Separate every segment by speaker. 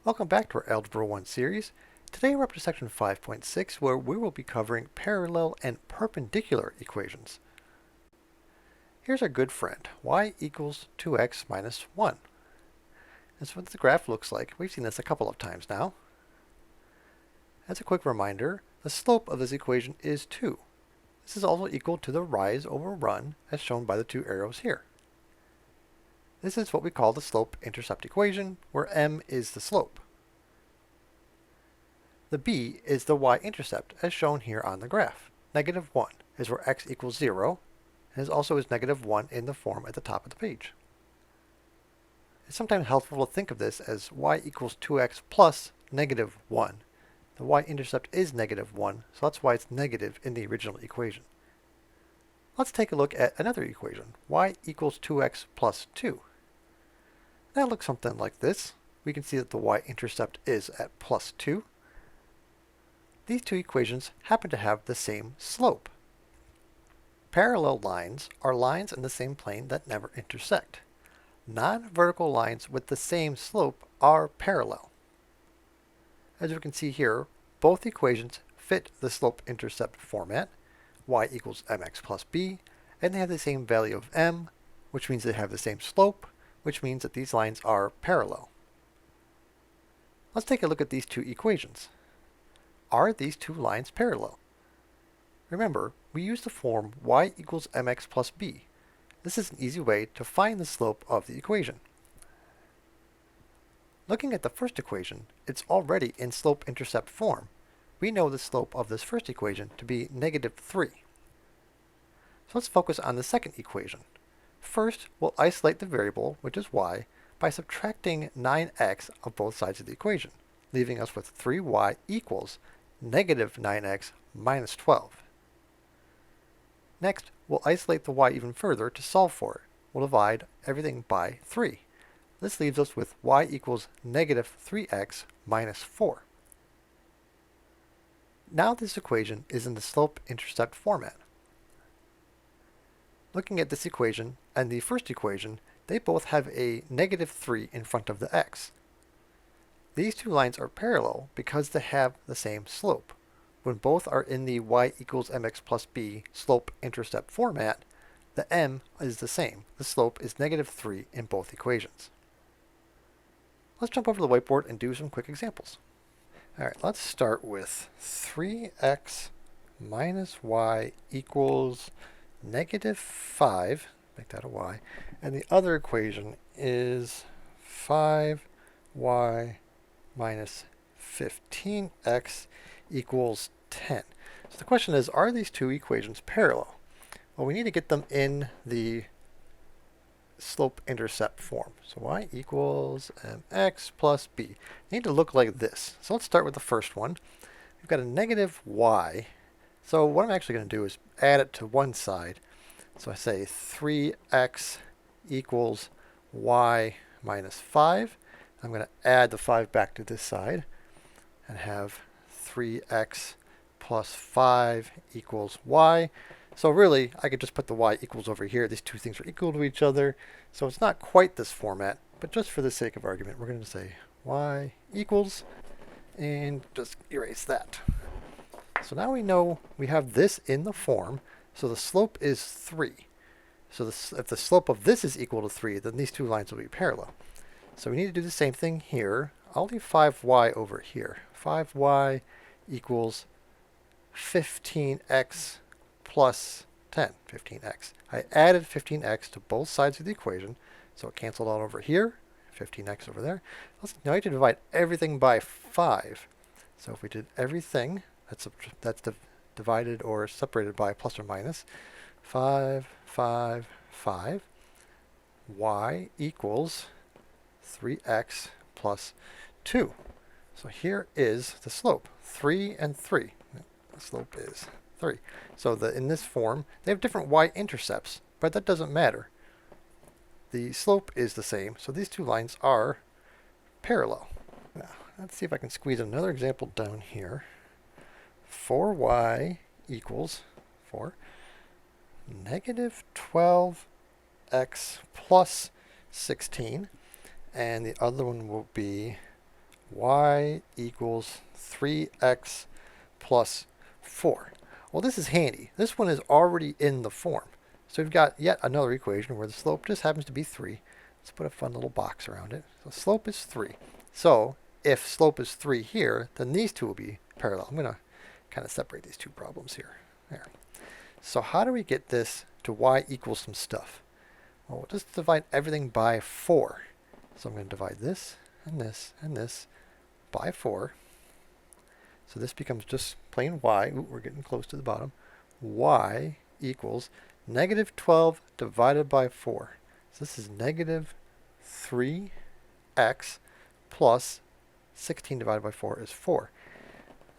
Speaker 1: Welcome back to our Algebra 1 series. Today we're up to section 5.6 where we will be covering parallel and perpendicular equations. Here's our good friend, y equals 2x minus 1. That's what the graph looks like. We've seen this a couple of times now. As a quick reminder, the slope of this equation is 2. This is also equal to the rise over run as shown by the two arrows here. This is what we call the slope-intercept equation, where m is the slope. The b is the y-intercept, as shown here on the graph. Negative 1 is where x equals 0, and is also is negative 1 in the form at the top of the page. It's sometimes helpful to think of this as y equals 2x plus negative 1. The y-intercept is negative 1, so that's why it's negative in the original equation. Let's take a look at another equation, y equals 2x plus 2. That looks something like this. We can see that the y-intercept is at plus 2. These two equations happen to have the same slope. Parallel lines are lines in the same plane that never intersect. Non-vertical lines with the same slope are parallel. As we can see here, both equations fit the slope-intercept format, y equals mx plus b, and they have the same value of m, which means they have the same slope, which means that these lines are parallel. Let's take a look at these two equations. Are these two lines parallel? Remember, we use the form y equals mx plus b. This is an easy way to find the slope of the equation. Looking at the first equation, it's already in slope-intercept form. We know the slope of this first equation to be negative 3. So let's focus on the second equation. First, we'll isolate the variable, which is y, by subtracting 9x of both sides of the equation, leaving us with 3y equals negative 9x minus 12. Next, we'll isolate the y even further to solve for it. We'll divide everything by 3. This leaves us with y equals negative 3x minus 4. Now this equation is in the slope-intercept format. Looking at this equation and the first equation, they both have a negative 3 in front of the x. These two lines are parallel because they have the same slope. When both are in the y equals mx plus b slope-intercept format, the m is the same. The slope is negative 3 in both equations. Let's jump over to the whiteboard and do some quick examples. Alright, let's start with 3x minus y equals negative 5, make that a y, and the other equation is 5y minus 15x equals 10. So the question is, are these two equations parallel? Well, we need to get them in the slope-intercept form. So y equals mx plus b. They need to look like this. So let's start with the first one. We've got a negative y. So what I'm actually going to do is add it to one side. So I say 3x equals y minus 5. I'm going to add the 5 back to this side and have 3x plus 5 equals y. So really, I could just put the y equals over here. These two things are equal to each other. So it's not quite this format, but just for the sake of argument, we're going to say y equals, and just erase that. So now we know we have this in the form, so the slope is 3. So if the slope of this is equal to 3, then these two lines will be parallel. So we need to do the same thing here. I'll leave 5y over here. 5y equals 15x plus 10, 15x. I added 15x to both sides of the equation, so it canceled out over here, 15x over there. Now I need to divide everything by 5. So if we did everything, that's divided or separated by plus or minus, 5, 5, 5, y equals 3x plus 2. So here is the slope, 3 and 3. The slope is 3. So in this form, they have different y-intercepts, but that doesn't matter. The slope is the same, so these two lines are parallel. Now, let's see if I can squeeze another example down here. 4y equals 4 negative 12x plus 16, and the other one will be y equals 3x plus 4. Well, this is handy. This one is already in the form. So we've got yet another equation where the slope just happens to be 3. Let's put a fun little box around it. So slope is 3. So if slope is 3 here, then these two will be parallel. I'm going to kind of separate these two problems here. There. So how do we get this to y equals some stuff? Well, we'll just divide everything by 4. So I'm going to divide this and this and this by 4. So this becomes just plain y. Ooh, we're getting close to the bottom. Y equals negative 12 divided by 4. So this is negative 3x plus 16 divided by 4 is 4.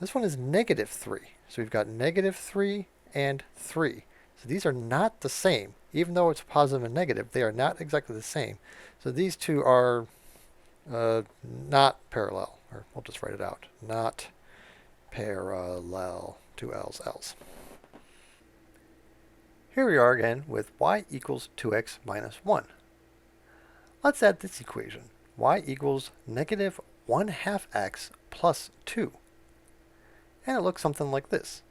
Speaker 1: This one is negative 3. So we've got negative 3 and 3. So these are not the same. Even though it's positive and negative, they are not exactly the same. So these two are not parallel. Or we'll just write it out. Not parallel. Two L's, L's. Here we are again with y equals 2x minus 1. Let's add this equation. Y equals negative 1/2 x plus 2. And it looks something like this.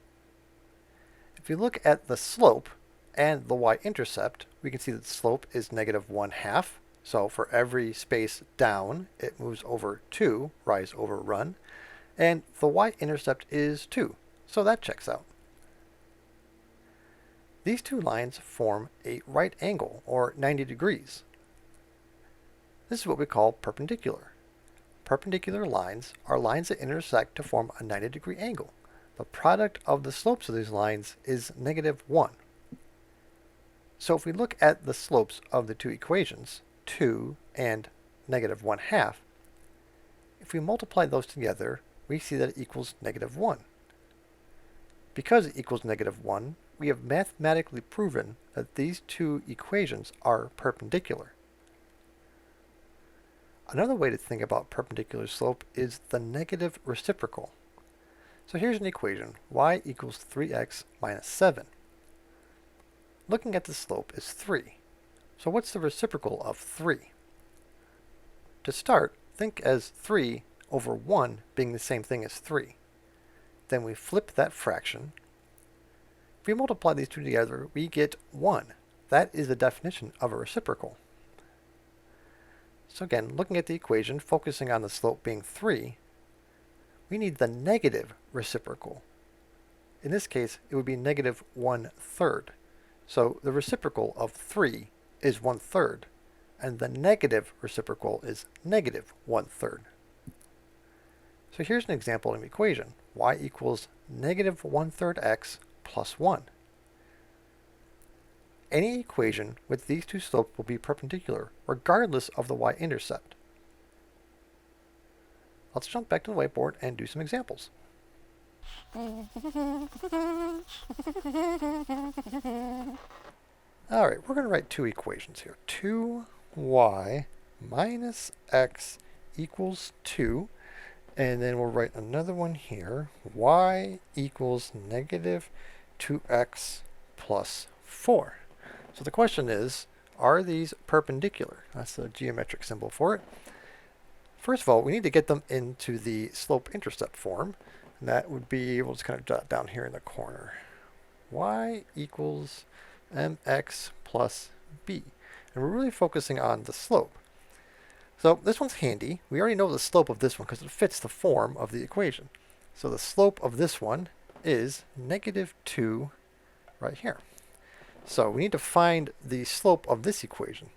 Speaker 1: If you look at the slope and the y-intercept, we can see that the slope is negative 1/2. So for every space down, it moves over 2, rise over run. And the y-intercept is 2. So that checks out. These two lines form a right angle, or 90 degrees. This is what we call perpendicular. Perpendicular lines are lines that intersect to form a 90-degree angle. The product of the slopes of these lines is negative 1. So if we look at the slopes of the two equations, 2 and negative 1/2, if we multiply those together, we see that it equals negative 1. Because it equals negative 1, we have mathematically proven that these two equations are perpendicular. Another way to think about perpendicular slope is the negative reciprocal. So here's an equation, y equals 3x minus 7. Looking at the slope is 3. So what's the reciprocal of 3? To start, think as 3 over 1 being the same thing as 3. Then we flip that fraction. If we multiply these two together, we get 1. That is the definition of a reciprocal. So again, looking at the equation, focusing on the slope being 3, we need the negative reciprocal. In this case, it would be negative 1/3. So the reciprocal of 3 is 1/3, and the negative reciprocal is negative 1/3. So here's an example of an equation. Y equals negative 1/3 x plus 1. Any equation with these two slopes will be perpendicular, regardless of the y-intercept. Let's jump back to the whiteboard and do some examples. Alright, we're going to write two equations here. 2y minus x equals 2. And then we'll write another one here. Y equals negative 2x plus 4. So the question is, are these perpendicular? That's the geometric symbol for it. First of all, we need to get them into the slope-intercept form. And that would be, we'll just kind of jot down here in the corner. Y equals mx plus b. And we're really focusing on the slope. So this one's handy. We already know the slope of this one because it fits the form of the equation. So the slope of this one is negative 2 right here. So we need to find the slope of this equation.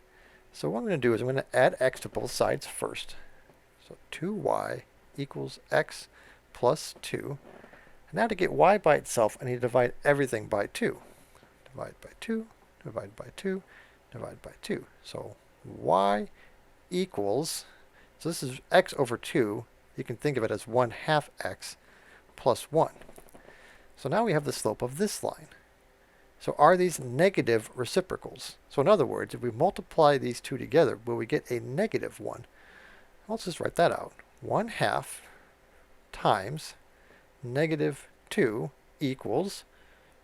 Speaker 1: So what I'm going to do is I'm going to add x to both sides first. So 2y equals x plus 2. And now to get y by itself, I need to divide everything by 2. Divide by 2, divide by 2, divide by 2. So y equals, so this is x over 2. You can think of it as 1/2 x plus 1. So now we have the slope of this line. So are these negative reciprocals? So in other words, if we multiply these two together, will we get a negative 1? Let's just write that out. 1/2 times negative 2 equals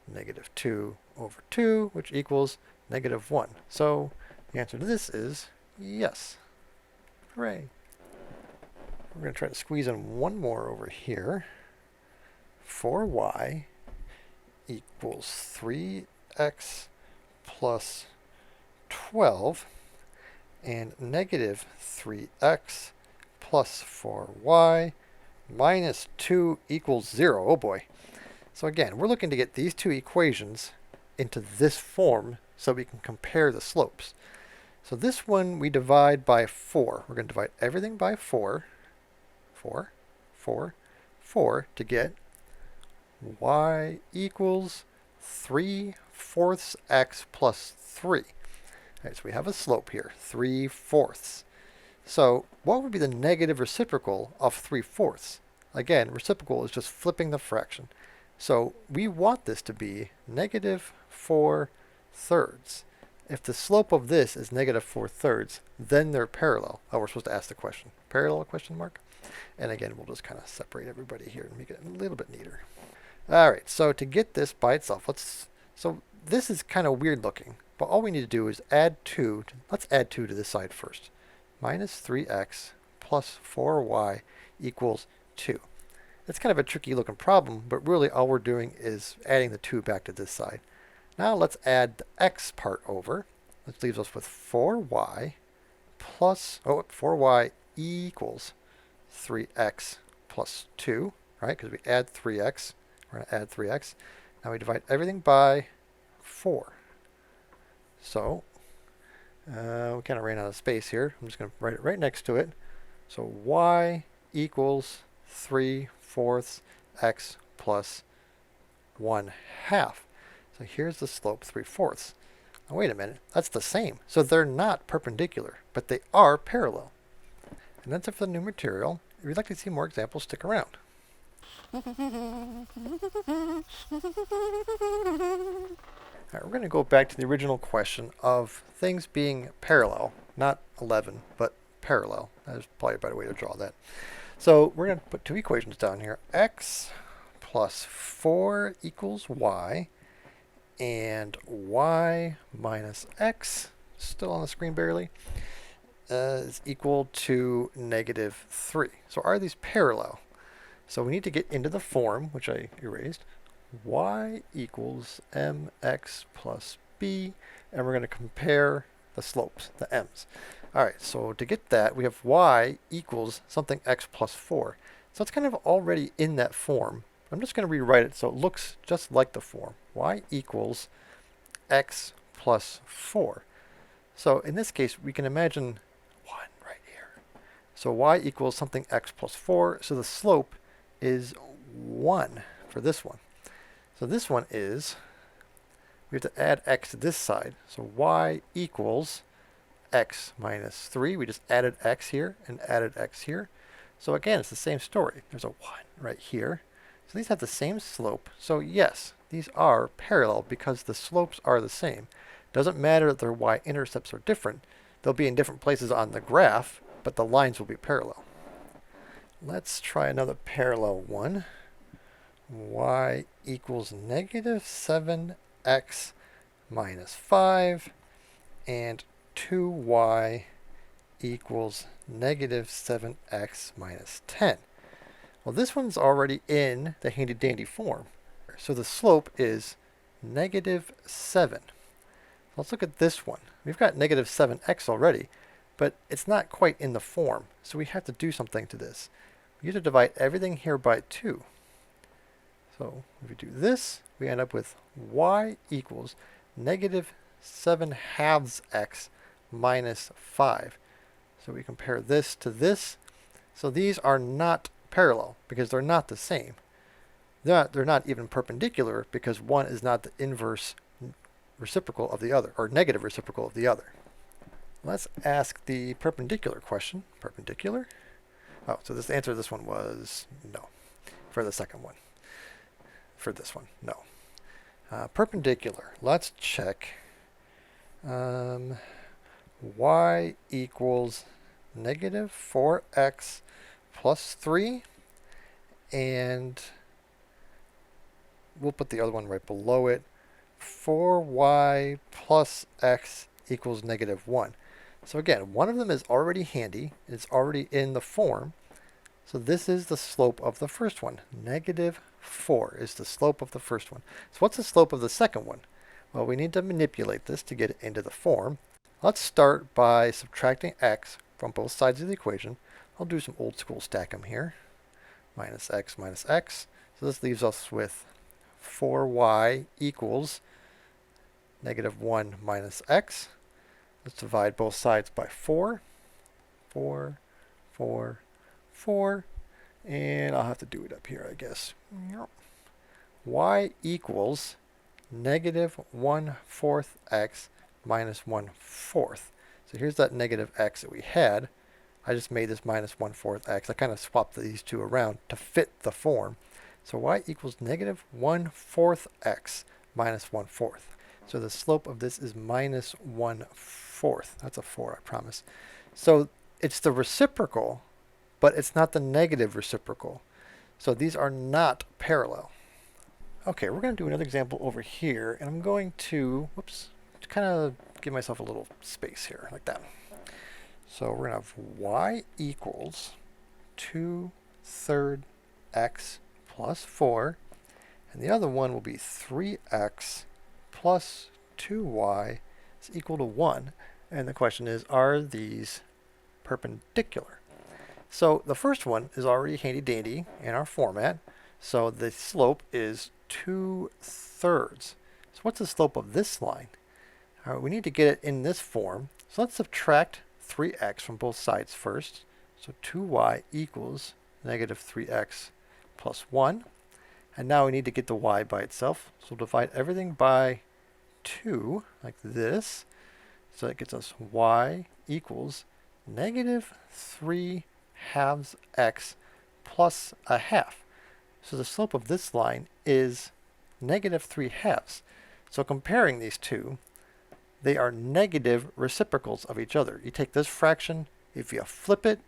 Speaker 1: negative 2 over 2, which equals negative 1. So the answer to this is yes. Hooray. We're going to try to squeeze in one more over here. 4y equals 3x plus 12 and negative 3x plus 4y minus 2 equals 0. Oh boy. So again, we're looking to get these two equations into this form so we can compare the slopes. So this one we divide by 4. We're going to divide everything by 4 to get y equals 3/4 x plus 3. All right, so we have a slope here, 3/4. So what would be the negative reciprocal of 3/4? Again, reciprocal is just flipping the fraction. So we want this to be negative 4/3. If the slope of this is negative 4/3, then they're parallel. Oh, we're supposed to ask the question. Parallel question mark? And again, we'll just kind of separate everybody here and make it a little bit neater. All right, so to get this by itself, so this is kind of weird looking, but all we need to do is add 2. Let's add 2 to this side first. Minus 3x plus 4y equals 2. It's kind of a tricky looking problem, but really all we're doing is adding the 2 back to this side. Now let's add the x part over. This leaves us with 4y plus, 4y equals 3x plus 2, right? Because we add 3x. We're going to add 3x. Now we divide everything by 4. So we kind of ran out of space here. I'm just going to write it right next to it. So y equals 3/4 x plus 1/2. So here's the slope 3/4. Now wait a minute, that's the same. So they're not perpendicular, but they are parallel. And that's it for the new material. If you'd like to see more examples, stick around. All right, we're going to go back to the original question of things being parallel, not 11, but parallel. There's probably a better way to draw that. So we're going to put two equations down here. X plus 4 equals y, and y minus x, still on the screen barely, is equal to negative 3. So are these parallel? So we need to get into the form, which I erased. Y equals mx plus b, and we're going to compare the slopes, the m's. All right, so to get that, we have y equals something x plus 4. So it's kind of already in that form. I'm just going to rewrite it so it looks just like the form. Y equals x plus 4. So in this case, we can imagine 1 right here. So y equals something x plus 4. So the slope is 1 for this one. So this one is, we have to add x to this side. So y equals x minus 3. We just added x here and added x here. So again, it's the same story. There's a 1 right here. So these have the same slope. So yes, these are parallel because the slopes are the same. Doesn't matter that their y-intercepts are different. They'll be in different places on the graph, but the lines will be parallel. Let's try another parallel one. Y equals negative 7x minus 5, and 2y equals negative 7x minus 10. Well, this one's already in the handy-dandy form. So the slope is negative 7. Let's look at this one. We've got negative 7x already, but it's not quite in the form. So we have to do something to this. We have to divide everything here by 2. So if we do this, we end up with y equals negative 7/2 x minus 5. So we compare this to this. So these are not parallel because they're not the same. They're not even perpendicular because one is not the inverse reciprocal of the other, or negative reciprocal of the other. Let's ask the perpendicular question. Perpendicular? Oh, so the answer to this one was no. For the second one. For this one, no. Perpendicular. Let's check. Y equals negative 4x plus 3, and we'll put the other one right below it. 4y plus x equals negative 1. So again, one of them is already handy. It's already in the form. So this is the slope of the first one. Negative 4 is the slope of the first one. So what's the slope of the second one? Well, we need to manipulate this to get it into the form. Let's start by subtracting x from both sides of the equation. I'll do some old school stackum here. Minus x minus x. So this leaves us with 4y equals negative 1 minus x. Let's divide both sides by 4. 4, 4, 4. And I'll have to do it up here, I guess. Y equals negative 1/4 x minus 1/4. So here's that negative x that we had. I just made this minus 1/4 x. I kind of swapped these two around to fit the form. So y equals negative 1/4 x minus 1/4. So the slope of this is minus 1/4. That's a 4, I promise. So it's the reciprocal, but it's not the negative reciprocal. So these are not parallel. Okay, we're going to do another example over here, and I'm going to, kind of give myself a little space here, like that. So we're going to have y equals 2/3 x plus 4, and the other one will be 3x plus 2y is equal to 1. And the question is, are these perpendicular? So the first one is already handy-dandy in our format. So the slope is 2/3. So what's the slope of this line? All right, we need to get it in this form. So let's subtract 3x from both sides first. So 2y equals negative 3x plus 1. And now we need to get the y by itself. So we'll divide everything by 2, like this. So that gets us y equals negative 3/2 x plus a half. So the slope of this line is negative 3/2. So comparing these two, they are negative reciprocals of each other. You take this fraction, if you flip it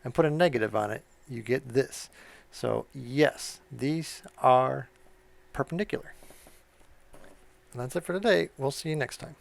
Speaker 1: and put a negative on it, you get this. So yes, these are perpendicular. And that's it for today. We'll see you next time.